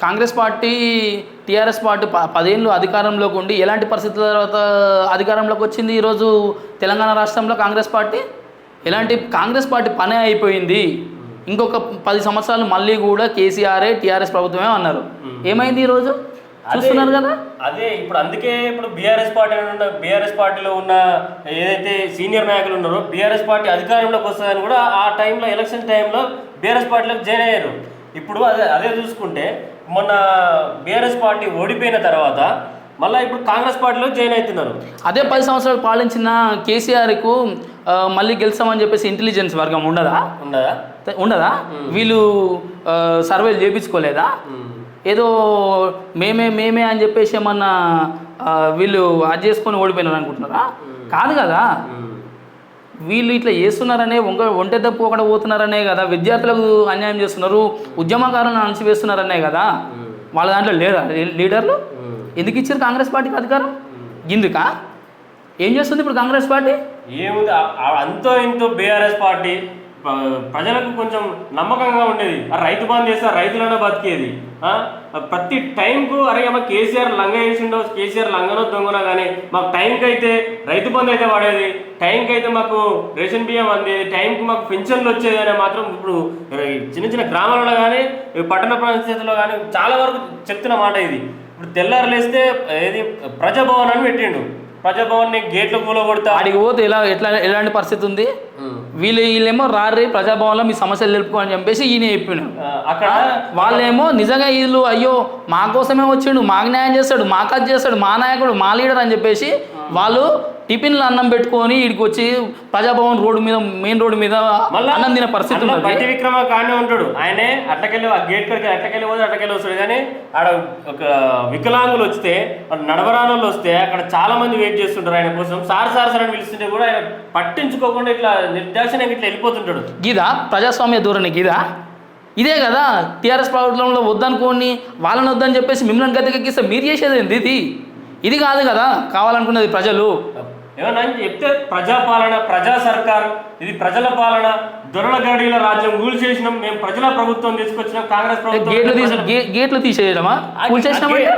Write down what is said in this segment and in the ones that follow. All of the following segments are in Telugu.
కాంగ్రెస్ పార్టీ టీఆర్ఎస్ పార్టీ 10 ఏళ్ళు అధికారంలోకి ఉండి ఎలాంటి పరిస్థితుల తర్వాత అధికారంలోకి వచ్చింది ఈరోజు తెలంగాణ రాష్ట్రంలో కాంగ్రెస్ పార్టీ? కాంగ్రెస్ పార్టీ పనే అయిపోయింది, ఇంకొక 10 సంవత్సరాలు మళ్ళీ కూడా కేసీఆరే టీఆర్ఎస్ ప్రభుత్వమే అన్నారు. ఏమైంది ఈరోజు చూస్తున్నారు కదా. అదే ఇప్పుడు అందుకే ఇప్పుడు బీఆర్ఎస్ పార్టీలో ఉన్న ఏదైతే సీనియర్ నాయకులు ఉన్నారో బీఆర్ఎస్ పార్టీ అధికారంలోకి వస్తుందని కూడా ఆ టైంలో ఎలక్షన్ టైంలో బీఆర్ఎస్ పార్టీలోకి జాయిన్ అయ్యారు. ఇప్పుడు అదే చూసుకుంటే మొన్న బీఆర్ఎస్ పార్టీ ఓడిపోయిన తర్వాత మళ్ళీ ఇప్పుడు కాంగ్రెస్ పార్టీలో జాయిన్ అవుతున్నారు. అదే 10 సంవత్సరాలు పాలించిన కేసీఆర్కు మళ్ళీ గెలుస్తామని చెప్పేసి ఇంటెలిజెన్స్ వర్గం ఉండదా? వీళ్ళు సర్వేలు చేయించుకోలేదా? ఏదో మేమే అని చెప్పేసి ఏమన్నా వీళ్ళు అది చేసుకొని ఓడిపోయినారు అనుకుంటున్నారా? కాదు కదా. వీళ్ళు ఇట్లా చేస్తున్నారనే ఒంటె తప్పు ఒకటి పోతున్నారనే కదా, విద్యార్థులకు అన్యాయం చేస్తున్నారు, ఉద్యమకారులను అణచివేస్తున్నారనే కదా. వాళ్ళ దాంట్లో లేదా లీడర్లు? ఎందుకు ఇచ్చారు కాంగ్రెస్ పార్టీకి అధికారం? గిందుకా ఏం చేస్తుంది ఇప్పుడు కాంగ్రెస్ పార్టీ? ఏముంది, అంతో ఇంతో బీఆర్ఎస్ పార్టీ ప్రజలకు కొంచెం నమ్మకంగా ఉండేది. రైతు బంద్ చేస్తే రైతులన్నా బతికేది. ప్రతి టైంకు అరే మా కేసీఆర్ లంగ వేసిండో, కేసీఆర్ లంగనో దొంగనో కానీ మాకు టైంకి అయితే రైతు బంద్ అయితే పడేది, టైంకి అయితే మాకు రేషన్ బియ్యం అందేది, టైంకి మాకు పెన్షన్లు వచ్చేది అని మాత్రం ఇప్పుడు చిన్న చిన్న గ్రామాలలో కానీ పట్టణ పరిస్థితుల్లో కానీ చాలా వరకు చెప్తున్న మాట ఇది. ఇప్పుడు తెల్లారులేస్తే ఏది ప్రజాభవన్ అని పెట్టిండు, ప్రజాభవన్ని గేట్లు కూలగొడతా అడిగి పోతే ఎలాంటి పరిస్థితి ఉంది? వీళ్ళేమో రారీ ప్రజాభవన్లో మీ సమస్యలు తెలుపుకో అని చెప్పేసి ఈయన చెప్పినాడు. అక్కడ వాళ్ళేమో నిజంగా వీళ్ళు అయ్యో మా కోసమే వచ్చిండు, మాకు న్యాయం చేస్తాడు, మాకు అది చేస్తాడు, మా నాయకుడు, మా లీడర్ అని చెప్పేసి వాళ్ళు టిఫిన్లు అన్నం పెట్టుకొని ఇడికి వచ్చి ప్రజాభవన్ రోడ్డు మీద, మెయిన్ రోడ్డు మీద అన్నం తినే పరిస్థితి. బట్టి విక్రమ కానే ఉంటాడు ఆయనే, అట్లకెళ్ళి ఆ గేట్ కడికి అట్లకెళ్ళి పోతే అట్లకెళ్ళి వస్తాడు. కానీ ఆడ ఒక వికలాంగులు వస్తే, నడవరానులు వస్తే అక్కడ చాలా మంది వెయిట్ చేస్తుంటారు ఆయన కోసం. సార్ అని పిలుస్తుంటే కూడా ఆయన పట్టించుకోకుండా ఇట్లా నిర్దాక్షిణ్యంగా ఇట్లా వెళ్ళిపోతుంటాడు. గీదా ప్రజాస్వామ్య ధోరణి? గీదా ఇదే కదా టీఆర్ఎస్ ప్రభుత్వంలో వద్దనుకోని వాళ్ళని వద్దని చెప్పేసి మిమ్మల్ని గద్దెకెక్కిస్తే మీరు చేసేది ఏంది? ఇది కాదు కదా కావాలనుకున్నది ప్రజలు. ఏమన్నా చెప్తే ప్రజాపాలన, ప్రజా సర్కార్, ఇది ప్రజల పాలన, దొరల గడిల రాజ్యం కూల్ చేసినాం మేము, ప్రజల ప్రభుత్వం తీసుకొచ్చినాం, కాంగ్రెస్ ప్రభుత్వం గేట్లు తీసేయడమా?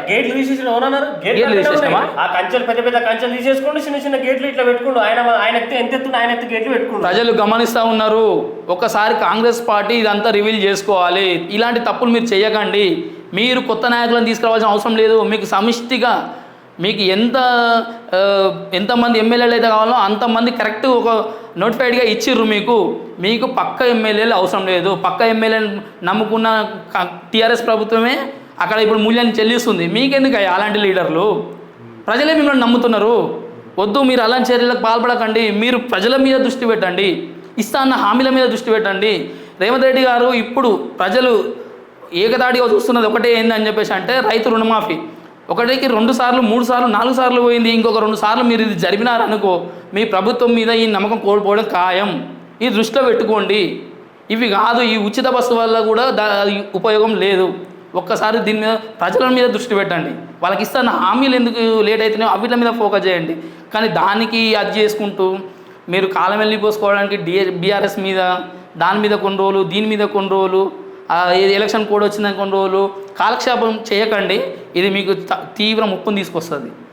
గేట్లు తీసేసిన ఎవరన్నారు? ఆ కంచెలు పెద్ద పెద్ద కంచెలు తీసేసుకోండి, చిన్న చిన్న గేట్లు ఇట్లా పెట్టుకోండి. ఆయన ఎత్తే ఎంత ఎత్తుండే ఆయన ఎత్తే గేట్లు పెట్టుకోండి. ప్రజలు గమనిస్తూ ఉన్నారు. ఒకసారి కాంగ్రెస్ పార్టీ ఇదంతా రివీల్ చేసుకోవాలి. ఇలాంటి తప్పులు మీరు చేయకండి. మీరు కొత్త నాయకులను తీసుకురావాల్సిన అవసరం లేదు. మీకు సమిష్టిగా మీకు ఎంతమంది ఎమ్మెల్యేలు అయితే కావాలో అంతమంది కరెక్ట్ ఒక నోటిఫైడ్గా ఇచ్చిర్రు. మీకు పక్క ఎమ్మెల్యేలు అవసరం లేదు. పక్క ఎమ్మెల్యేలు నమ్ముకున్న టీఆర్ఎస్ ప్రభుత్వమే అక్కడ ఇప్పుడు మూల్యాన్ని చెల్లిస్తుంది. మీకెందుకు అలాంటి లీడర్లు? ప్రజలే మిమ్మల్ని నమ్ముతున్నారు. వద్దు, మీరు అలాంటి చర్యలకు పాల్పడకండి. మీరు ప్రజల మీద దృష్టి పెట్టండి, ఇస్తా అన్న హామీల మీద దృష్టి పెట్టండి. రేవంత్ రెడ్డి గారు ఇప్పుడు ప్రజలు ఏకదాడిగా చూస్తున్నది ఒకటే ఏందని చెప్పేసి అంటే రైతు రుణమాఫీ. ఒకటికి 2 సార్లు 3 సార్లు 4 సార్లు పోయింది. ఇంకొక 2 సార్లు మీరు ఇది జరిపినారనుకో మీ ప్రభుత్వం మీద ఈ నమ్మకం కోల్పోవడం ఖాయం. ఇది దృష్టిలో పెట్టుకోండి. ఇవి కాదు, ఈ ఉచిత బస్సు వల్ల కూడా ఉపయోగం లేదు. ఒక్కసారి దీని మీద ప్రజల మీద దృష్టి పెట్టండి. వాళ్ళకి ఇస్తున్న హామీలు ఎందుకు లేట్ అవుతున్నాయో వీటి మీద ఫోకస్ చేయండి. కానీ దానికి అది చేసుకుంటూ మీరు కాలం వెళ్ళిపోసుకోవడానికి బీఆర్ఎస్ మీద, దాని మీద కొన్ని రోజులు, దీని మీద కొన్ని రోజులు, ఎలక్షన్ కోడ్ వచ్చిన కొన్ని రోజులు కాలక్షేపం చేయకండి. ఇది మీకు తీవ్ర ముప్పును తీసుకొస్తుంది.